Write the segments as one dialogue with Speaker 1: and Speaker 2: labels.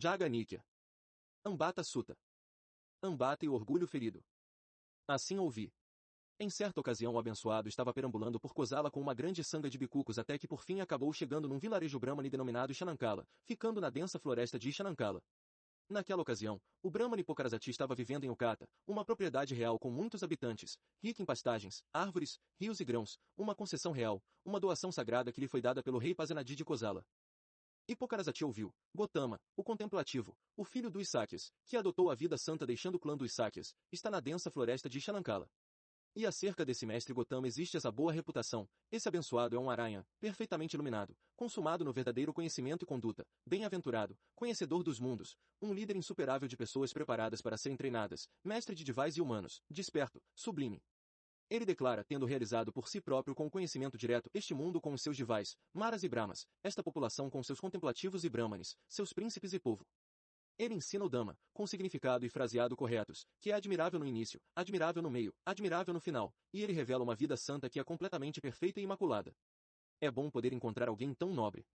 Speaker 1: Jaganikya. Ambata Sutta. Ambata e o orgulho ferido. Assim ouvi. Em certa ocasião o abençoado estava perambulando por Kosala com uma grande sanga de bicucos até que por fim acabou chegando num vilarejo brahmane denominado Shanankala, ficando na densa floresta de Shanankala. Naquela ocasião, o Brahmane Pokarazati estava vivendo em Ukata, uma propriedade real com muitos habitantes, rica em pastagens, árvores, rios e grãos, uma concessão real, uma doação sagrada que lhe foi dada pelo rei Pasenadi de Kosala. E Pokarazati ouviu, Gotama, o contemplativo, o filho dos Sakyas, que adotou a vida santa deixando o clã dos Sakyas, está na densa floresta de Shanankala. E acerca desse mestre Gotama existe essa boa reputação, esse abençoado é um aranha, perfeitamente iluminado, consumado no verdadeiro conhecimento e conduta, bem-aventurado, conhecedor dos mundos, um líder insuperável de pessoas preparadas para serem treinadas, mestre de divais e humanos, desperto, sublime. Ele declara tendo realizado por si próprio com o conhecimento direto este mundo com os seus divais, maras e brahmas, esta população com seus contemplativos e brahmanes, seus príncipes e povo. Ele ensina o Dhamma, com significado e fraseado corretos, que é admirável no início, admirável no meio, admirável no final, e ele revela uma vida santa que é completamente perfeita e imaculada. É bom poder encontrar alguém tão nobre.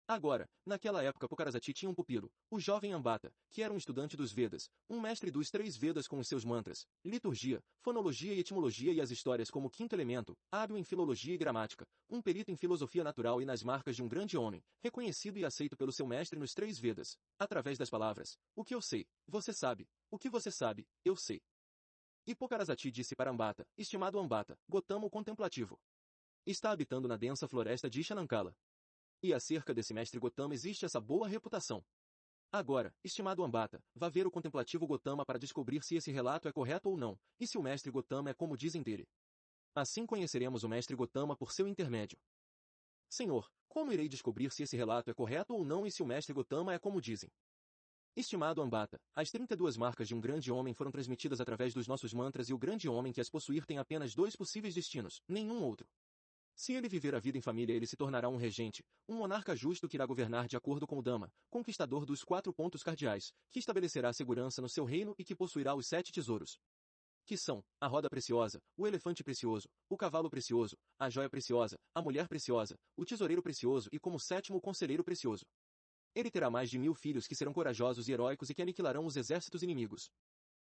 Speaker 1: Agora, naquela época Pokarazati tinha um pupilo, o jovem Ambata, que era um estudante dos Vedas, um mestre dos 3 Vedas com os seus mantras, liturgia, fonologia e etimologia e as histórias como quinto elemento, hábil em filologia e gramática, um perito em filosofia natural e nas marcas de um grande homem, reconhecido e aceito pelo seu mestre nos 3 Vedas, através das palavras, o que eu sei, você sabe, o que você sabe, eu sei. E Pokarazati disse para Ambata, estimado Ambata, Gotama o contemplativo. Está habitando na densa floresta de Shanankala. E acerca desse mestre Gotama existe essa boa reputação. Agora, estimado Ambata, vá ver o contemplativo Gotama para descobrir se esse relato é correto ou não, e se o mestre Gotama é como dizem dele. Assim conheceremos o mestre Gotama por seu intermédio. Senhor, como irei descobrir se esse relato é correto ou não e se o mestre Gotama é como dizem? Estimado Ambata, as 32 marcas de um grande homem foram transmitidas através dos nossos mantras e o grande homem que as possuir tem apenas 2 possíveis destinos, nenhum outro. Se ele viver a vida em família ele se tornará um regente, um monarca justo que irá governar de acordo com o Dhamma, conquistador dos 4 pontos cardeais, que estabelecerá segurança no seu reino e que possuirá os 7 tesouros. Que são, a roda preciosa, o elefante precioso, o cavalo precioso, a joia preciosa, a mulher preciosa, o tesoureiro precioso e como 7º o conselheiro precioso. Ele terá mais de 1000 filhos que serão corajosos e heróicos e que aniquilarão os exércitos inimigos.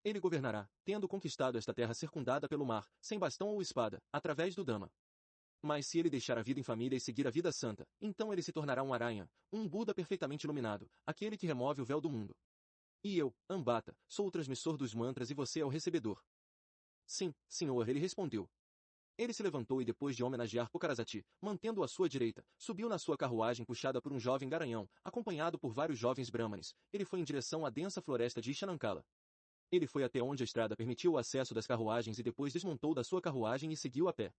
Speaker 1: Ele governará, tendo conquistado esta terra circundada pelo mar, sem bastão ou espada, através do Dhamma. Mas se ele deixar a vida em família e seguir a vida santa, então ele se tornará um aranha, um Buda perfeitamente iluminado, aquele que remove o véu do mundo. E eu, Ambata, sou o transmissor dos mantras e você é o recebedor. Sim, senhor, ele respondeu. Ele se levantou e depois de homenagear Pokarazati, mantendo-o à sua direita, subiu na sua carruagem puxada por um jovem garanhão, acompanhado por vários jovens brahmanes, ele foi em direção à densa floresta de Shanankala. Ele foi até onde a estrada permitiu o acesso das carruagens e depois desmontou da sua carruagem e seguiu a pé.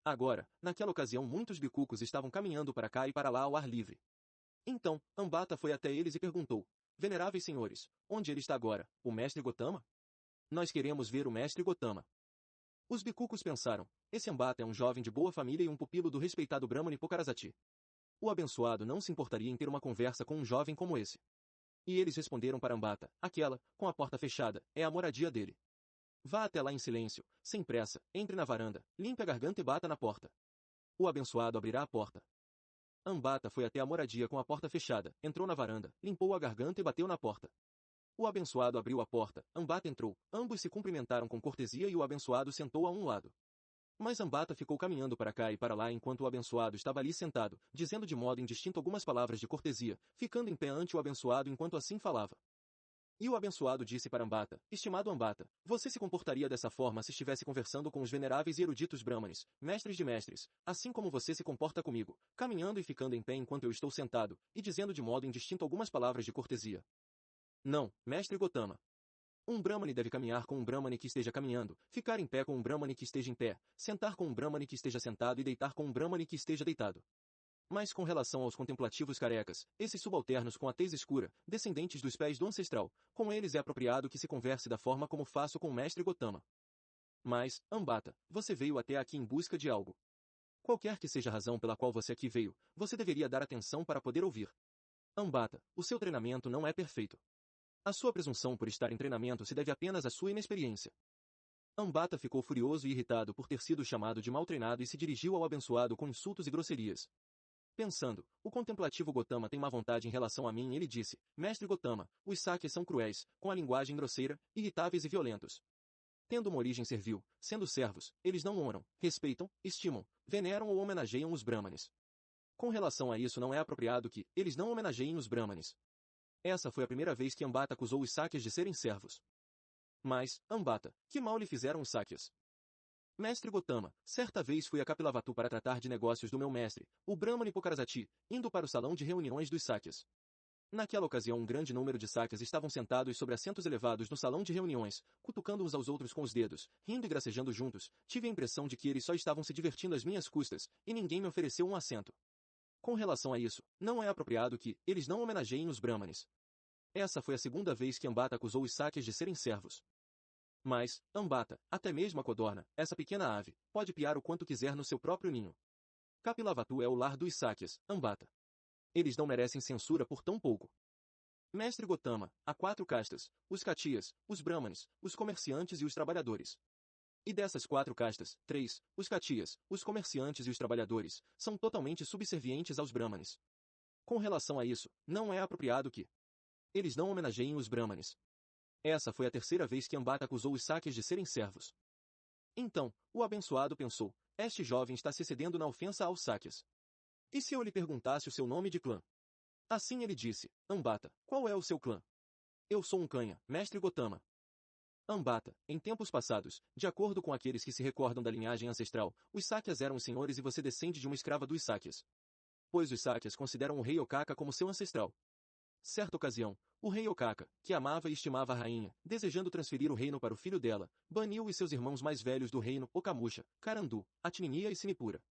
Speaker 1: Agora, naquela ocasião muitos bicucos estavam caminhando para cá e para lá ao ar livre. Então, Ambata foi até eles e perguntou, veneráveis senhores, onde ele está agora, o mestre Gotama? Nós queremos ver o mestre Gotama. Os bicucos pensaram, esse Ambata é um jovem de boa família e um pupilo do respeitado Brahmane Pokarazati. O abençoado não se importaria em ter uma conversa com um jovem como esse. E eles responderam para Ambata, aquela, com a porta fechada, é a moradia dele. Vá até lá em silêncio, sem pressa, entre na varanda, limpe a garganta e bata na porta. O abençoado abrirá a porta. Ambata foi até a moradia com a porta fechada, entrou na varanda, limpou a garganta e bateu na porta. O abençoado abriu a porta, Ambata entrou, ambos se cumprimentaram com cortesia e o abençoado sentou a um lado. Mas Ambata ficou caminhando para cá e para lá enquanto o abençoado estava ali sentado, dizendo de modo indistinto algumas palavras de cortesia, ficando em pé ante o abençoado enquanto assim falava. E o abençoado disse para Ambata, estimado Ambata, você se comportaria dessa forma se estivesse conversando com os veneráveis e eruditos brahmanes, mestres de mestres, assim como você se comporta comigo, caminhando e ficando em pé enquanto eu estou sentado, e dizendo de modo indistinto algumas palavras de cortesia. Não, mestre Gotama. Um brahmane deve caminhar com um brahmane que esteja caminhando, ficar em pé com um brahmane que esteja em pé, sentar com um brahmane que esteja sentado e deitar com um brahmane que esteja deitado. Mas com relação aos contemplativos carecas, esses subalternos com a tez escura, descendentes dos pés do ancestral, com eles é apropriado que se converse da forma como faço com o mestre Gotama. Mas, Ambata, você veio até aqui em busca de algo. Qualquer que seja a razão pela qual você aqui veio, você deveria dar atenção para poder ouvir. Ambata, o seu treinamento não é perfeito. A sua presunção por estar em treinamento se deve apenas à sua inexperiência. Ambata ficou furioso e irritado por ter sido chamado de mal treinado e se dirigiu ao abençoado com insultos e grosserias. Pensando, o contemplativo Gotama tem má vontade em relação a mim e ele disse, Mestre Gotama, os Sakyas são cruéis, com a linguagem grosseira, irritáveis e violentos. Tendo uma origem servil, sendo servos, eles não honram, respeitam, estimam, veneram ou homenageiam os Brahmanes. Com relação a isso não é apropriado que eles não homenageiem os Brahmanes. Essa foi a primeira vez que Ambata acusou os Sakyas de serem servos. Mas, Ambata, que mal lhe fizeram os Sakyas? Mestre Gotama, certa vez fui a Kapilavatthu para tratar de negócios do meu mestre, o Brahmane Pokarazati, indo para o salão de reuniões dos Sakyas. Naquela ocasião um grande número de Sakyas estavam sentados sobre assentos elevados no salão de reuniões, cutucando uns aos outros com os dedos, rindo e gracejando juntos. Tive a impressão de que eles só estavam se divertindo às minhas custas, e ninguém me ofereceu um assento. Com relação a isso, não é apropriado que eles não homenageiem os Brahmanes. Essa foi a segunda vez que Ambata acusou os Sakyas de serem servos. Mas, Ambata, até mesmo a codorna, essa pequena ave, pode piar o quanto quiser no seu próprio ninho. Kapilavatthu é o lar dos Sakyas, Ambata. Eles não merecem censura por tão pouco. Mestre Gotama, há 4 castas, os Kshatriyas, os Brahmanes, os comerciantes e os trabalhadores. E dessas 4 castas, 3, os Kshatriyas, os comerciantes e os trabalhadores, são totalmente subservientes aos Brahmanes. Com relação a isso, não é apropriado que eles não homenageiem os Brahmanes. Essa foi a terceira vez que Ambata acusou os Sakyas de serem servos. Então, o abençoado pensou, este jovem está se excedendo na ofensa aos Sakyas. E se eu lhe perguntasse o seu nome de clã? Assim ele disse, Ambata, qual é o seu clã? Eu sou um Kanha, mestre Gotama. Ambata, em tempos passados, de acordo com aqueles que se recordam da linhagem ancestral, os Sakyas eram os senhores e você descende de uma escrava dos Sakyas. Pois os Sakyas consideram o rei Okaka como seu ancestral. Certa ocasião, o rei Okaka, que amava e estimava a rainha, desejando transferir o reino para o filho dela, baniu os seus irmãos mais velhos do reino, Okamusha, Karandu, Atminia e Sinipura.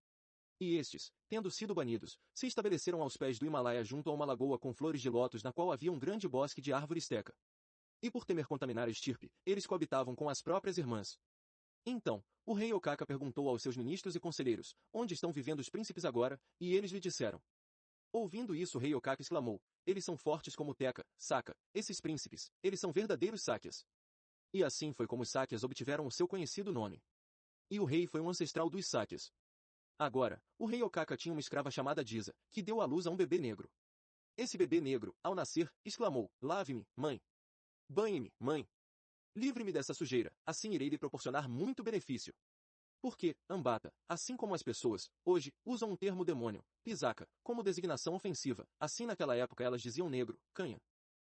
Speaker 1: E estes, tendo sido banidos, se estabeleceram aos pés do Himalaia junto a uma lagoa com flores de lótus na qual havia um grande bosque de árvores teca. E por temer contaminar a estirpe, eles coabitavam com as próprias irmãs. Então, o rei Okaka perguntou aos seus ministros e conselheiros, onde estão vivendo os príncipes agora, e eles lhe disseram. Ouvindo isso o rei Okaka exclamou, eles são fortes como Teca, Saka, esses príncipes, eles são verdadeiros Sakyas. E assim foi como os Sakyas obtiveram o seu conhecido nome. E o rei foi um ancestral dos Sakyas. Agora, o rei Okaka tinha uma escrava chamada Disa, que deu à luz a um bebê negro. Esse bebê negro, ao nascer, exclamou, lave-me, mãe. Banhe-me, mãe. Livre-me dessa sujeira, assim irei lhe proporcionar muito benefício. Porque, Ambata, assim como as pessoas, hoje, usam um termo demônio, pisaka, como designação ofensiva, assim naquela época elas diziam negro, canha.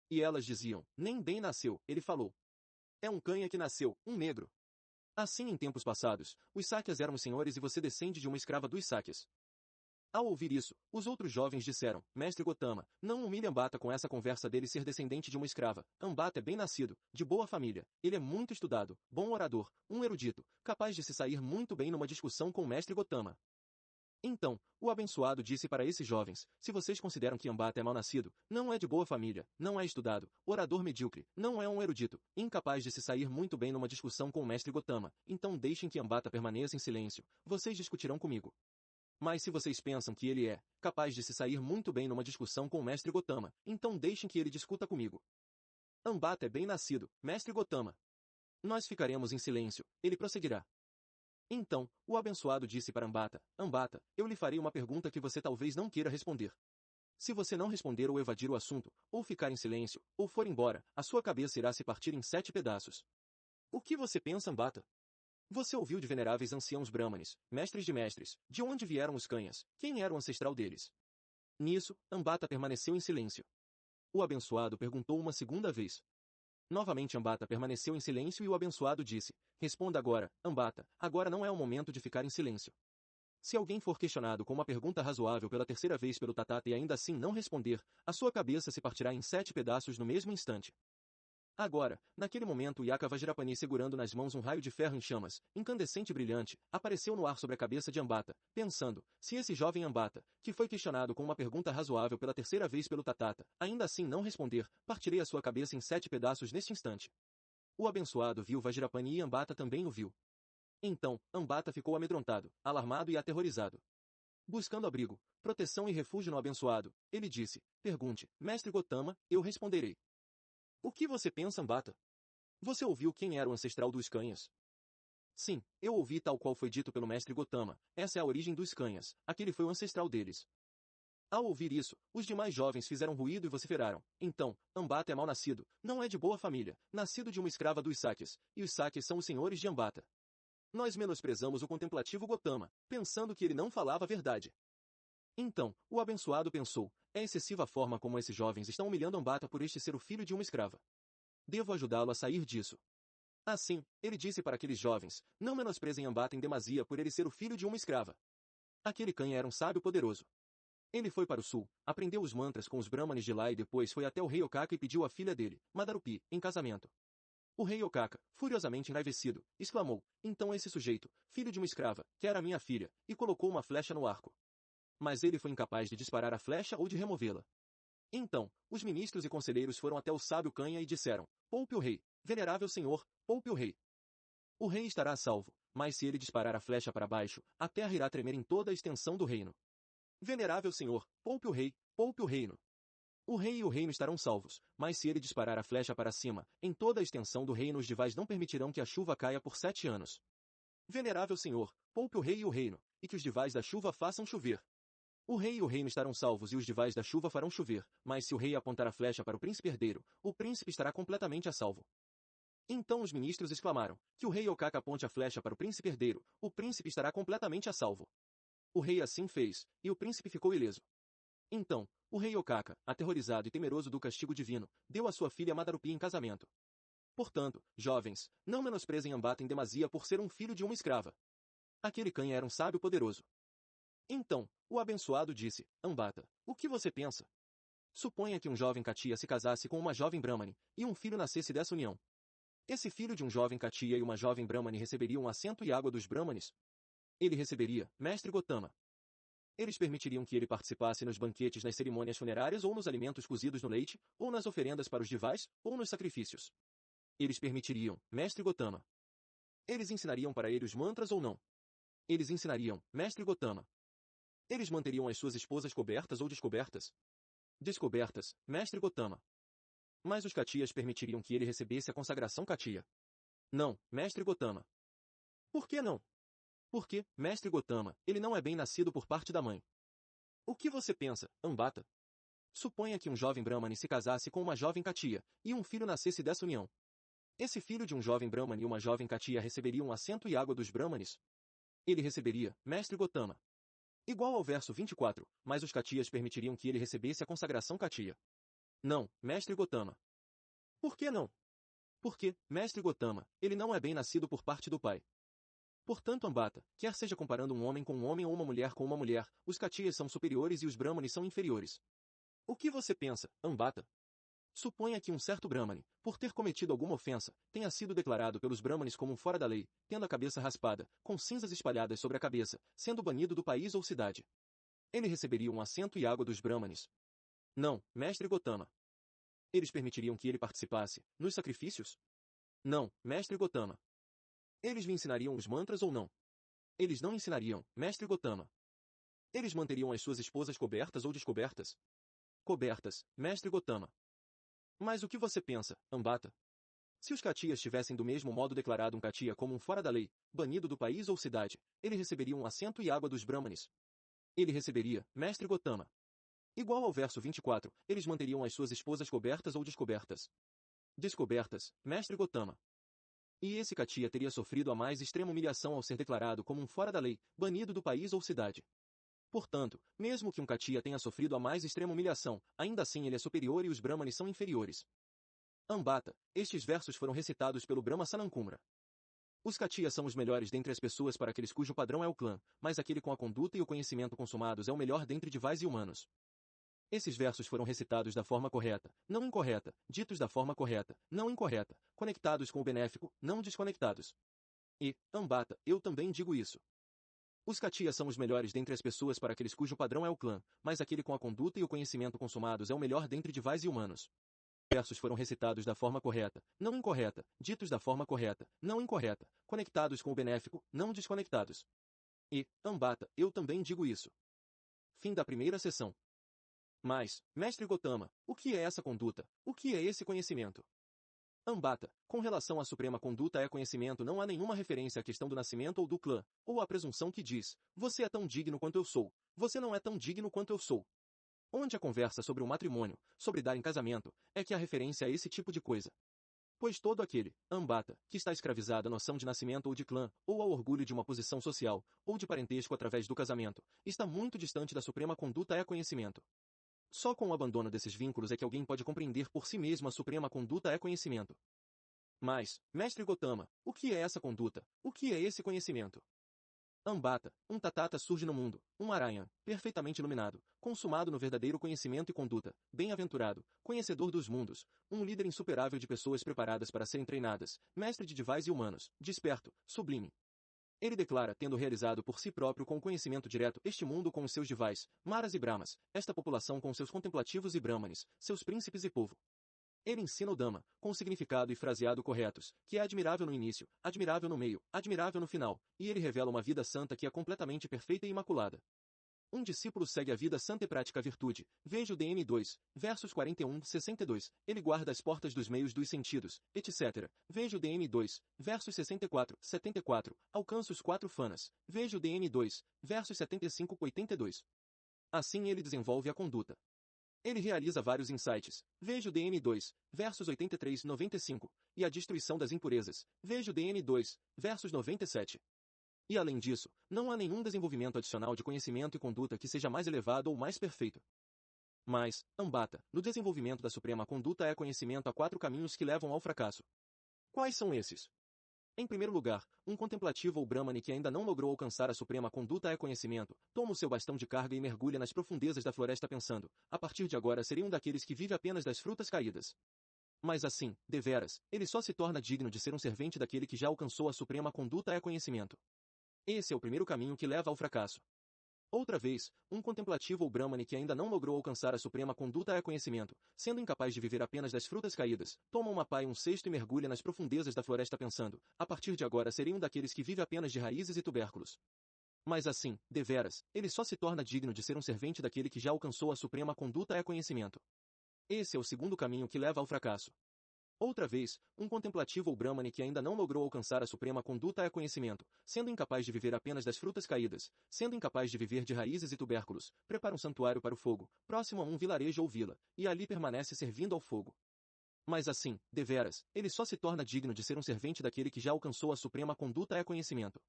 Speaker 1: E elas diziam, nem bem nasceu, ele falou. É um canha que nasceu, um negro. Assim em tempos passados, os Sakyas eram os senhores e você descende de uma escrava dos Sakyas. Ao ouvir isso, os outros jovens disseram, Mestre Gotama, não humilhe Ambata com essa conversa dele ser descendente de uma escrava. Ambata é bem nascido, de boa família, ele é muito estudado, bom orador, um erudito, capaz de se sair muito bem numa discussão com o Mestre Gotama. Então, o abençoado disse para esses jovens, se vocês consideram que Ambata é mal nascido, não é de boa família, não é estudado, orador medíocre, não é um erudito, incapaz de se sair muito bem numa discussão com o Mestre Gotama, então deixem que Ambata permaneça em silêncio, vocês discutirão comigo. Mas se vocês pensam que ele é capaz de se sair muito bem numa discussão com o Mestre Gotama, então deixem que ele discuta comigo. Ambata é bem nascido, Mestre Gotama. Nós ficaremos em silêncio, ele prosseguirá. Então, o abençoado disse para Ambata, Ambata, eu lhe farei uma pergunta que você talvez não queira responder. Se você não responder ou evadir o assunto, ou ficar em silêncio, ou for embora, a sua cabeça irá se partir em 7 pedaços. O que você pensa, Ambata? Você ouviu de veneráveis anciãos brahmanes, mestres de mestres, de onde vieram os canhas, quem era o ancestral deles? Nisso, Ambata permaneceu em silêncio. O abençoado perguntou uma segunda vez. Novamente Ambata permaneceu em silêncio e o abençoado disse, responda agora, Ambata, agora não é o momento de ficar em silêncio. Se alguém for questionado com uma pergunta razoável pela terceira vez pelo Tatata e ainda assim não responder, a sua cabeça se partirá em 7 pedaços no mesmo instante. Agora, naquele momento Yaka Vajrapani segurando nas mãos um raio de ferro em chamas, incandescente e brilhante, apareceu no ar sobre a cabeça de Ambata, pensando, se esse jovem Ambata, que foi questionado com uma pergunta razoável pela terceira vez pelo Tatata, ainda assim não responder, partirei a sua cabeça em 7 pedaços neste instante. O abençoado viu Vajrapani e Ambata também o viu. Então, Ambata ficou amedrontado, alarmado e aterrorizado. Buscando abrigo, proteção e refúgio no abençoado, ele disse, pergunte, Mestre Gotama, eu responderei. O que você pensa, Ambata? Você ouviu quem era o ancestral dos canhas? Sim, eu ouvi tal qual foi dito pelo mestre Gotama, essa é a origem dos canhas, aquele foi o ancestral deles. Ao ouvir isso, os demais jovens fizeram ruído e vociferaram. Então, Ambata é mal-nascido, não é de boa família, nascido de uma escrava dos Saques, e os Saques são os senhores de Ambata. Nós menosprezamos o contemplativo Gotama, pensando que ele não falava a verdade. Então, o abençoado pensou, é excessiva a forma como esses jovens estão humilhando Ambata por este ser o filho de uma escrava. Devo ajudá-lo a sair disso. Assim, ele disse para aqueles jovens, não menosprezem Ambata em demasia por ele ser o filho de uma escrava. Aquele Kanha era um sábio poderoso. Ele foi para o sul, aprendeu os mantras com os brahmanes de lá e depois foi até o rei Okaka e pediu a filha dele, Madarupi, em casamento. O rei Okaka, furiosamente enraivecido, exclamou, então esse sujeito, filho de uma escrava, quer a minha filha, e colocou uma flecha no arco. Mas ele foi incapaz de disparar a flecha ou de removê-la. Então, os ministros e conselheiros foram até o sábio Kanha e disseram, poupe o rei, venerável senhor, poupe o rei. O rei estará a salvo, mas se ele disparar a flecha para baixo, a terra irá tremer em toda a extensão do reino. Venerável senhor, poupe o reino. O rei e o reino estarão salvos, mas se ele disparar a flecha para cima, em toda a extensão do reino os divais não permitirão que a chuva caia por 7 anos. Venerável senhor, poupe o rei e o reino, e que os divais da chuva façam chover. O rei e o reino estarão salvos e os divais da chuva farão chover, mas se o rei apontar a flecha para o príncipe herdeiro, o príncipe estará completamente a salvo. Então os ministros exclamaram, que o rei Okaka aponte a flecha para o príncipe herdeiro, o príncipe estará completamente a salvo. O rei assim fez, e o príncipe ficou ileso. Então, o rei Okaka, aterrorizado e temeroso do castigo divino, deu a sua filha Madarupi em casamento. Portanto, jovens, não menosprezem Ambata em demasia por ser um filho de uma escrava. Aquele Kanha era um sábio poderoso. Então, o abençoado disse, Ambata, o que você pensa? Suponha que um jovem Katia se casasse com uma jovem Brahmani, e um filho nascesse dessa união. Esse filho de um jovem Katia e uma jovem Brahmani receberia um assento e água dos Brahmanes? Ele receberia, mestre Gotama. Eles permitiriam que ele participasse nos banquetes nas cerimônias funerárias ou nos alimentos cozidos no leite, ou nas oferendas para os divais, ou nos sacrifícios. Eles permitiriam, mestre Gotama. Eles ensinariam para ele os mantras ou não? Eles ensinariam, mestre Gotama. Eles manteriam as suas esposas cobertas ou descobertas? Descobertas, mestre Gotama. Mas os Katias permitiriam que ele recebesse a consagração Katia? Não, mestre Gotama. Por que não? Porque, mestre Gotama, ele não é bem nascido por parte da mãe. O que você pensa, Ambata? Suponha que um jovem Brahmane se casasse com uma jovem Katia, e um filho nascesse dessa união. Esse filho de um jovem Brahmane e uma jovem Katia receberia um assento e água dos Brahmanes? Ele receberia, mestre Gotama. Igual ao verso 24, mas os Katias permitiriam que ele recebesse a consagração Katia. Não, mestre Gotama. Por que não? Porque, mestre Gotama, ele não é bem nascido por parte do pai. Portanto, Ambata, quer seja comparando um homem com um homem ou uma mulher com uma mulher, os Katias são superiores e os Brahmanes são inferiores. O que você pensa, Ambata? Suponha que um certo Brahmane, por ter cometido alguma ofensa, tenha sido declarado pelos Brahmanes como um fora da lei, tendo a cabeça raspada, com cinzas espalhadas sobre a cabeça, sendo banido do país ou cidade. Ele receberia um assento e água dos Brahmanes? Não, mestre Gotama. Eles permitiriam que ele participasse, nos sacrifícios? Não, mestre Gotama. Eles lhe ensinariam os mantras ou não? Eles não ensinariam, mestre Gotama. Eles manteriam as suas esposas cobertas ou descobertas? Cobertas, mestre Gotama. Mas o que você pensa, Ambata? Se os Katias tivessem do mesmo modo declarado um Katia como um fora da lei, banido do país ou cidade, ele receberia um assento e água dos Brahmanes? Ele receberia, mestre Gotama. Igual ao verso 24, eles manteriam as suas esposas cobertas ou descobertas? Descobertas, mestre Gotama. E esse Katia teria sofrido a mais extrema humilhação ao ser declarado como um fora da lei, banido do país ou cidade. Portanto, mesmo que um Katia tenha sofrido a mais extrema humilhação, ainda assim ele é superior e os Brahmanes são inferiores. Ambata, estes versos foram recitados pelo Brahma Sanankumra. Os Katias são os melhores dentre as pessoas para aqueles cujo padrão é o clã, mas aquele com a conduta e o conhecimento consumados é o melhor dentre divais e humanos. Esses versos foram recitados da forma correta, não incorreta, ditos da forma correta, não incorreta, conectados com o benéfico, não desconectados. E, Ambata, eu também digo isso. Os Katias são os melhores dentre as pessoas para aqueles cujo padrão é o clã, mas aquele com a conduta e o conhecimento consumados é o melhor dentre divais e humanos. Versos foram recitados da forma correta, não incorreta, ditos da forma correta, não incorreta, conectados com o benéfico, não desconectados. E, Ambata, eu também digo isso. Fim da primeira sessão. Mas, mestre Gotama, o que é essa conduta? O que é esse conhecimento? Ambata, com relação à suprema conduta é conhecimento não há nenhuma referência à questão do nascimento ou do clã, ou à presunção que diz, você é tão digno quanto eu sou, você não é tão digno quanto eu sou. Onde a conversa sobre o matrimônio, sobre dar em casamento, é que há referência a esse tipo de coisa. Pois todo aquele, ambata, que está escravizado à noção de nascimento ou de clã, ou ao orgulho de uma posição social, ou de parentesco através do casamento, está muito distante da suprema conduta é conhecimento. Só com o abandono desses vínculos é que alguém pode compreender por si mesmo a suprema conduta é conhecimento. Mas, mestre Gotama, o que é essa conduta? O que é esse conhecimento? Ambata, um tatata surge no mundo, um aranha, perfeitamente iluminado, consumado no verdadeiro conhecimento e conduta, bem-aventurado, conhecedor dos mundos, um líder insuperável de pessoas preparadas para serem treinadas, mestre de divais e humanos, desperto, sublime. Ele declara tendo realizado por si próprio com o conhecimento direto este mundo com os seus divais, maras e brahmas, esta população com seus contemplativos e brahmanes, seus príncipes e povo. Ele ensina o Dhamma, com significado e fraseado corretos, que é admirável no início, admirável no meio, admirável no final, e ele revela uma vida santa que é completamente perfeita e imaculada. Um discípulo segue a vida santa e pratica a virtude. Veja o DM 2, versos 41-62. Ele guarda as portas dos meios dos sentidos, etc. Veja o DM 2, versos 64-74. Alcança os 4 fanas. Veja o DM 2, versos 75-82. Assim ele desenvolve a conduta. Ele realiza vários insights. Veja o DN 2, versos 83 e 95, e a destruição das impurezas. Veja o DN 2, versos 97. E além disso, não há nenhum desenvolvimento adicional de conhecimento e conduta que seja mais elevado ou mais perfeito. Mas, ambata, no desenvolvimento da suprema conduta é conhecimento há 4 caminhos que levam ao fracasso. Quais são esses? Em primeiro lugar, um contemplativo ou brahmane que ainda não logrou alcançar a suprema conduta é conhecimento, toma o seu bastão de carga e mergulha nas profundezas da floresta pensando, a partir de agora serei um daqueles que vive apenas das frutas caídas. Mas assim, deveras, ele só se torna digno de ser um servente daquele que já alcançou a suprema conduta é conhecimento. Esse é o primeiro caminho que leva ao fracasso. Outra vez, um contemplativo ou brahmane que ainda não logrou alcançar a suprema conduta é conhecimento, sendo incapaz de viver apenas das frutas caídas, toma uma pá e um cesto e mergulha nas profundezas da floresta pensando, a partir de agora serei um daqueles que vive apenas de raízes e tubérculos. Mas assim, deveras, ele só se torna digno de ser um servente daquele que já alcançou a suprema conduta é conhecimento. Esse é o segundo caminho que leva ao fracasso. Outra vez, um contemplativo ou brahmane que ainda não logrou alcançar a suprema conduta é conhecimento, sendo incapaz de viver apenas das frutas caídas, sendo incapaz de viver de raízes e tubérculos, prepara um santuário para o fogo, próximo a um vilarejo ou vila, e ali permanece servindo ao fogo. Mas assim, deveras, ele só se torna digno de ser um servente daquele que já alcançou a suprema conduta é conhecimento.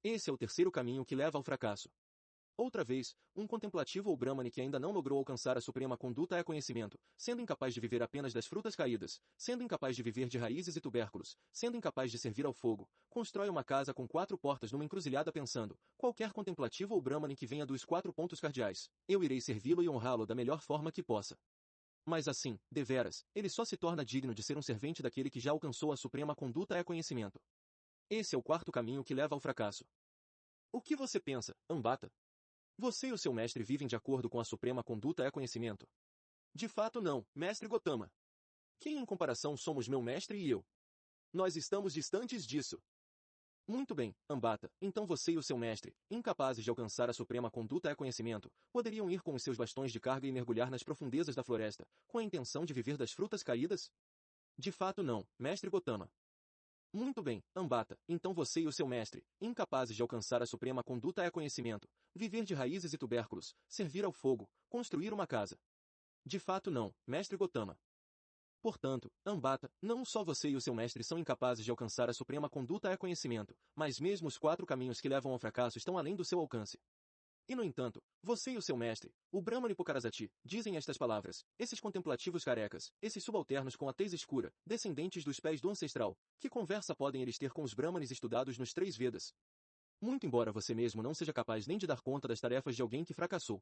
Speaker 1: Esse é o terceiro caminho que leva ao fracasso. Outra vez, um contemplativo ou brahmane que ainda não logrou alcançar a suprema conduta é conhecimento, sendo incapaz de viver apenas das frutas caídas, sendo incapaz de viver de raízes e tubérculos, sendo incapaz de servir ao fogo, constrói uma casa com 4 portas numa encruzilhada pensando, qualquer contemplativo ou brahmane que venha dos 4 pontos cardeais, eu irei servi-lo e honrá-lo da melhor forma que possa. Mas assim, deveras, ele só se torna digno de ser um servente daquele que já alcançou a suprema conduta é conhecimento. Esse é o quarto caminho que leva ao fracasso. O que você pensa, Ambata? Você e o seu mestre vivem de acordo com a suprema conduta é conhecimento? De fato não, mestre Gotama. Quem em comparação somos meu mestre e eu? Nós estamos distantes disso. Muito bem, Ambata, então você e o seu mestre, incapazes de alcançar a suprema conduta é conhecimento, poderiam ir com os seus bastões de carga e mergulhar nas profundezas da floresta, com a intenção de viver das frutas caídas? De fato não, mestre Gotama. Muito bem, Ambata, então você e o seu mestre, incapazes de alcançar a suprema conduta é conhecimento, viver de raízes e tubérculos, servir ao fogo, construir uma casa. De fato não, mestre Gotama. Portanto, Ambata, não só você e o seu mestre são incapazes de alcançar a suprema conduta é conhecimento, mas mesmo os 4 caminhos que levam ao fracasso estão além do seu alcance. E no entanto, você e o seu mestre, o Brahmani Pokarazati, dizem estas palavras, esses contemplativos carecas, esses subalternos com a tez escura, descendentes dos pés do ancestral, que conversa podem eles ter com os Brahmanes estudados nos 3 Vedas? Muito embora você mesmo não seja capaz nem de dar conta das tarefas de alguém que fracassou.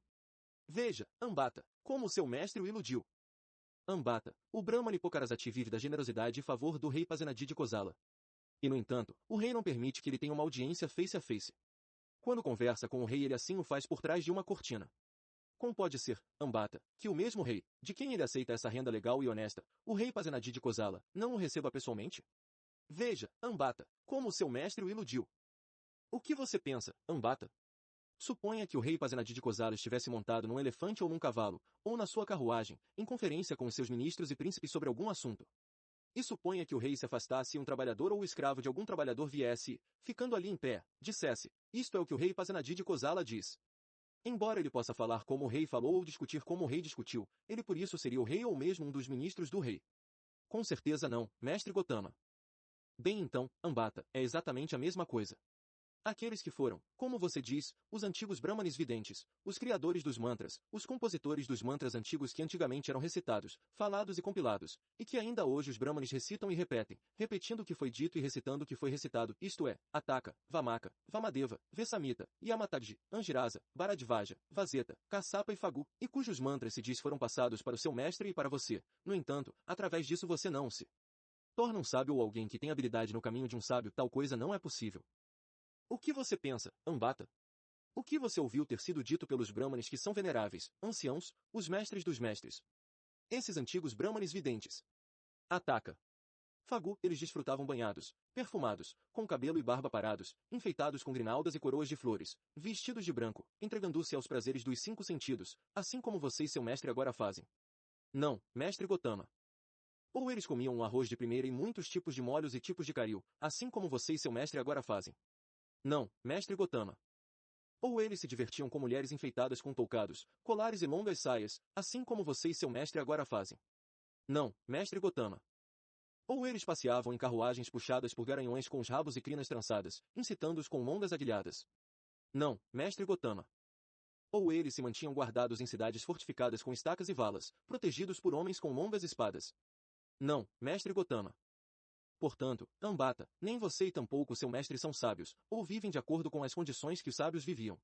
Speaker 1: Veja, Ambata, como o seu mestre o iludiu. Ambata, o Brahmani Pokarazati vive da generosidade e favor do rei Pasenadi de Kosala. E no entanto, o rei não permite que ele tenha uma audiência face a face. Quando conversa com o rei ele assim o faz por trás de uma cortina. Como pode ser, Ambata, que o mesmo rei, de quem ele aceita essa renda legal e honesta, o rei Pasenadi de Kosala, não o receba pessoalmente? Veja, Ambata, como o seu mestre o iludiu. O que você pensa, Ambata? Suponha que o rei Pasenadi de Kosala estivesse montado num elefante ou num cavalo, ou na sua carruagem, em conferência com os seus ministros e príncipes sobre algum assunto. E suponha que o rei se afastasse e um trabalhador ou o escravo de algum trabalhador viesse, ficando ali em pé, dissesse, isto é o que o rei Pasenadi de Kosala diz. Embora ele possa falar como o rei falou ou discutir como o rei discutiu, ele por isso seria o rei ou mesmo um dos ministros do rei. Com certeza não, mestre Gotama. Bem então, Ambata, é exatamente a mesma coisa. Aqueles que foram, como você diz, os antigos Brahmanes videntes, os criadores dos mantras, os compositores dos mantras antigos que antigamente eram recitados, falados e compilados, e que ainda hoje os Brahmanes recitam e repetem, repetindo o que foi dito e recitando o que foi recitado, isto é, Ataka, Vamaka, Vamadeva, Vesamita, Yamatadji, Angirasa, Bharadvaja, Vazeta, Kassapa e Fagu, e cujos mantras se diz foram passados para o seu mestre e para você. No entanto, através disso você não se torna um sábio ou alguém que tem habilidade no caminho de um sábio, tal coisa não é possível. O que você pensa, Ambata? O que você ouviu ter sido dito pelos Brahmanes que são veneráveis, anciãos, os mestres dos mestres? Esses antigos Brahmanes videntes. Ataka. Fagu, eles desfrutavam banhados, perfumados, com cabelo e barba parados, enfeitados com grinaldas e coroas de flores, vestidos de branco, entregando-se aos prazeres dos 5 sentidos, assim como você e seu mestre agora fazem. Não, mestre Gotama. Ou eles comiam um arroz de primeira e muitos tipos de molhos e tipos de caril, assim como você e seu mestre agora fazem. Não, mestre Gotama. Ou eles se divertiam com mulheres enfeitadas com toucados, colares e longas saias, assim como você e seu mestre agora fazem. Não, mestre Gotama. Ou eles passeavam em carruagens puxadas por garanhões com os rabos e crinas trançadas, incitando-os com longas aguilhadas. Não, mestre Gotama. Ou eles se mantinham guardados em cidades fortificadas com estacas e valas, protegidos por homens com longas espadas. Não, mestre Gotama. Portanto, Ambata, nem você e tampouco seu mestre são sábios, ou vivem de acordo com as condições que os sábios viviam.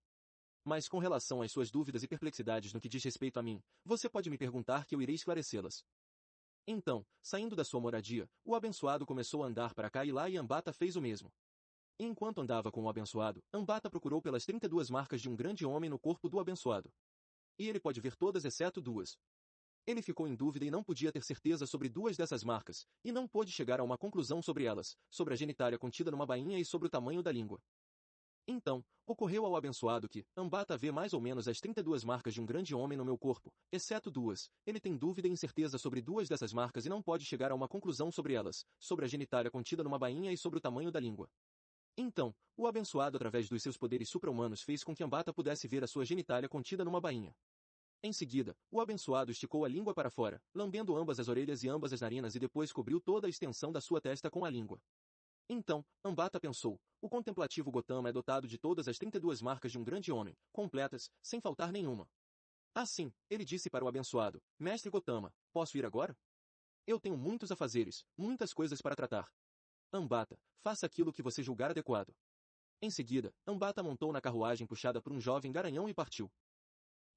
Speaker 1: Mas com relação às suas dúvidas e perplexidades no que diz respeito a mim, você pode me perguntar que eu irei esclarecê-las. Então, saindo da sua moradia, o abençoado começou a andar para cá e lá e Ambata fez o mesmo. E enquanto andava com o abençoado, Ambata procurou pelas 32 marcas de um grande homem no corpo do abençoado. E ele pode ver todas exceto duas. Ele ficou em dúvida e não podia ter certeza sobre duas dessas marcas, e não pôde chegar a uma conclusão sobre elas, sobre a genitália contida numa bainha e sobre o tamanho da língua. Então, ocorreu ao abençoado que, Ambata vê mais ou menos as 32 marcas de um grande homem no meu corpo, exceto duas. Ele tem dúvida e incerteza sobre duas dessas marcas e não pode chegar a uma conclusão sobre elas, sobre a genitália contida numa bainha e sobre o tamanho da língua. Então, o abençoado através dos seus poderes supra-humanos fez com que Ambata pudesse ver a sua genitália contida numa bainha. Em seguida, o abençoado esticou a língua para fora, lambendo ambas as orelhas e ambas as narinas e depois cobriu toda a extensão da sua testa com a língua. Então, Ambata pensou, o contemplativo Gotama é dotado de todas as 32 marcas de um grande homem, completas, sem faltar nenhuma. Assim, ele disse para o abençoado, Mestre Gotama, posso ir agora? Eu tenho muitos afazeres, muitas coisas para tratar. Ambata, faça aquilo que você julgar adequado. Em seguida, Ambata montou na carruagem puxada por um jovem garanhão e partiu.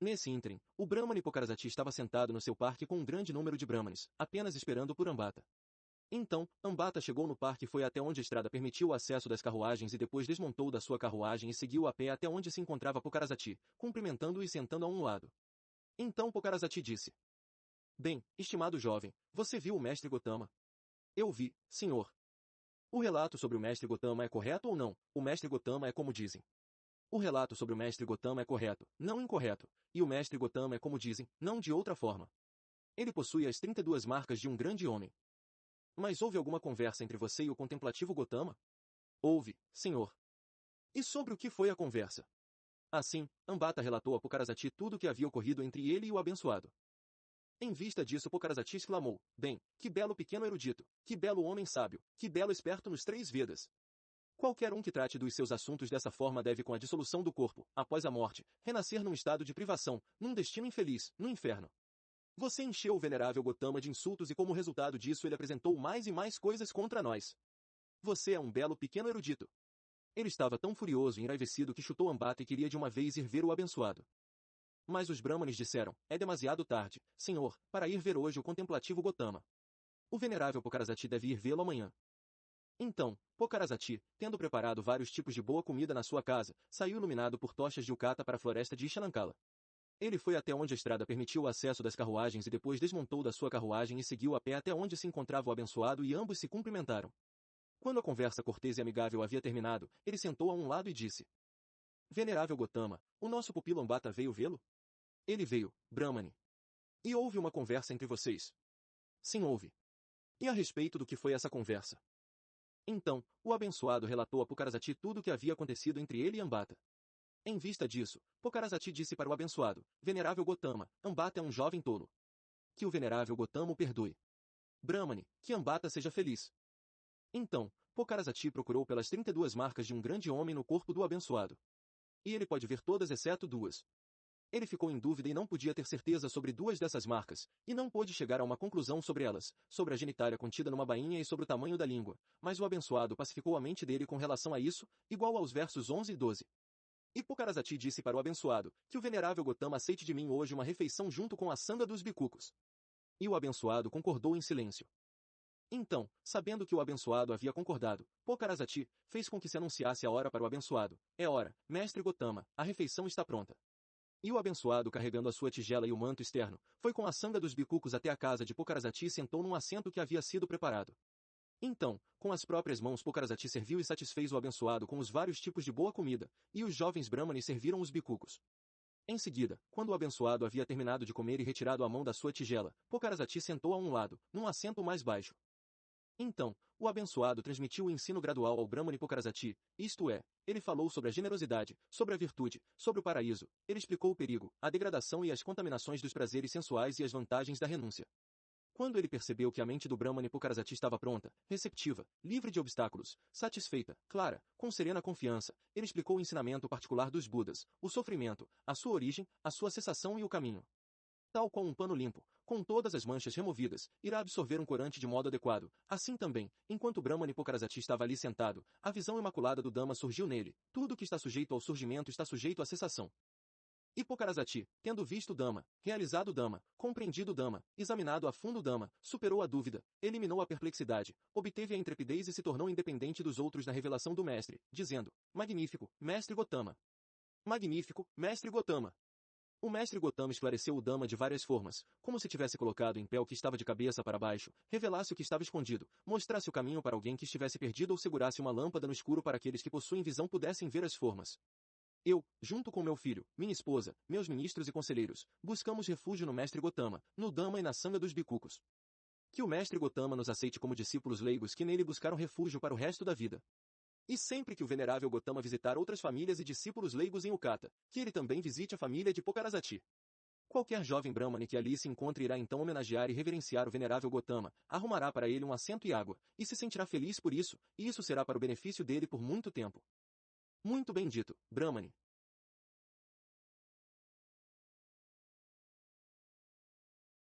Speaker 1: Nesse ínterim, o Brahmane Pokarazati estava sentado no seu parque com um grande número de Brahmanes, apenas esperando por Ambata. Então, Ambata chegou no parque e foi até onde a estrada permitiu o acesso das carruagens e depois desmontou da sua carruagem e seguiu a pé até onde se encontrava Pokarazati, cumprimentando-o e sentando a um lado. Então Pokarazati disse: Bem, estimado jovem, você viu o mestre Gotama? Eu vi, senhor. O relato sobre o mestre Gotama é correto ou não? O mestre Gotama é como dizem. O relato sobre o mestre Gotama é correto, não incorreto, e o mestre Gotama é como dizem, não de outra forma. Ele possui as 32 marcas de um grande homem. Mas houve alguma conversa entre você e o contemplativo Gotama? Houve, senhor. E sobre o que foi a conversa? Assim, Ambata relatou a Pokarazati tudo o que havia ocorrido entre ele e o abençoado. Em vista disso Pokarazati exclamou, bem, que belo pequeno erudito, que belo homem sábio, que belo esperto nos 3 Vedas. Qualquer um que trate dos seus assuntos dessa forma deve, com a dissolução do corpo, após a morte, renascer num estado de privação, num destino infeliz, no inferno. Você encheu o venerável Gotama de insultos e como resultado disso ele apresentou mais e mais coisas contra nós. Você é um belo pequeno erudito. Ele estava tão furioso e enraivecido que chutou Ambata e queria de uma vez ir ver o abençoado. Mas os Brahmanes disseram, é demasiado tarde, senhor, para ir ver hoje o contemplativo Gotama. O venerável Pokarazati deve ir vê-lo amanhã. Então, Pokarazati, tendo preparado vários tipos de boa comida na sua casa, saiu iluminado por tochas de Ukata para a floresta de Ishanankala. Ele foi até onde a estrada permitiu o acesso das carruagens e depois desmontou da sua carruagem e seguiu a pé até onde se encontrava o abençoado e ambos se cumprimentaram. Quando a conversa cortês e amigável havia terminado, ele sentou a um lado e disse: Venerável Gotama, o nosso pupilo Ambata veio vê-lo? Ele veio, Brahmane. E houve uma conversa entre vocês? Sim, houve. E a respeito do que foi essa conversa? Então, o abençoado relatou a Pokarazati tudo o que havia acontecido entre ele e Ambata. Em vista disso, Pokarazati disse para o abençoado, venerável Gotama, Ambata é um jovem tolo. Que o venerável Gotama o perdoe. Brahmane, que Ambata seja feliz. Então, Pokarazati procurou pelas 32 marcas de um grande homem no corpo do abençoado. E ele pode ver todas exceto duas. Ele ficou em dúvida e não podia ter certeza sobre duas dessas marcas, e não pôde chegar a uma conclusão sobre elas, sobre a genitália contida numa bainha e sobre o tamanho da língua, mas o abençoado pacificou a mente dele com relação a isso, igual aos versos 11 e 12. E Pokarazati disse para o abençoado, que o venerável Gotama aceite de mim hoje uma refeição junto com a sanga dos bicucos. E o abençoado concordou em silêncio. Então, sabendo que o abençoado havia concordado, Pokarazati fez com que se anunciasse a hora para o abençoado. É hora, mestre Gotama, a refeição está pronta. E o abençoado, carregando a sua tigela e o manto externo, foi com a sanga dos bicucos até a casa de Pokarazati e sentou num assento que havia sido preparado. Então, com as próprias mãos Pokarazati serviu e satisfez o abençoado com os vários tipos de boa comida, e os jovens brahmanes serviram os bicucos. Em seguida, quando o abençoado havia terminado de comer e retirado a mão da sua tigela, Pokarazati sentou a um lado, num assento mais baixo. Então, o abençoado transmitiu o ensino gradual ao Brahmane Pokarazati, isto é, ele falou sobre a generosidade, sobre a virtude, sobre o paraíso, ele explicou o perigo, a degradação e as contaminações dos prazeres sensuais e as vantagens da renúncia. Quando ele percebeu que a mente do Brahmane Pokarazati estava pronta, receptiva, livre de obstáculos, satisfeita, clara, com serena confiança, ele explicou o ensinamento particular dos Budas, o sofrimento, a sua origem, a sua cessação e o caminho. Tal qual um pano limpo, com todas as manchas removidas, irá absorver um corante de modo adequado. Assim também, enquanto Brahmane Pokarazati estava ali sentado, a visão imaculada do Dhamma surgiu nele. Tudo que está sujeito ao surgimento está sujeito à cessação. E Pokarazati, tendo visto o Dhamma, realizado o Dhamma, compreendido o Dhamma, examinado a fundo o Dhamma, superou a dúvida, eliminou a perplexidade, obteve a intrepidez e se tornou independente dos outros na revelação do mestre, dizendo, magnífico, mestre Gotama. Magnífico, mestre Gotama. O mestre Gotama esclareceu o Dhamma de várias formas, como se tivesse colocado em pé o que estava de cabeça para baixo, revelasse o que estava escondido, mostrasse o caminho para alguém que estivesse perdido ou segurasse uma lâmpada no escuro para aqueles que possuem visão pudessem ver as formas. Eu, junto com meu filho, minha esposa, meus ministros e conselheiros, buscamos refúgio no mestre Gotama, no Dhamma e na sanga dos bicucos. Que o mestre Gotama nos aceite como discípulos leigos que nele buscaram refúgio para o resto da vida. E sempre que o venerável Gotama visitar outras famílias e discípulos leigos em Ukata, que ele também visite a família de Pokarazati. Qualquer jovem Brahmane que ali se encontre irá então homenagear e reverenciar o venerável Gotama, arrumará para ele um assento e água, e se sentirá feliz por isso, e isso será para o benefício dele por muito tempo. Muito bem dito, Brahmane.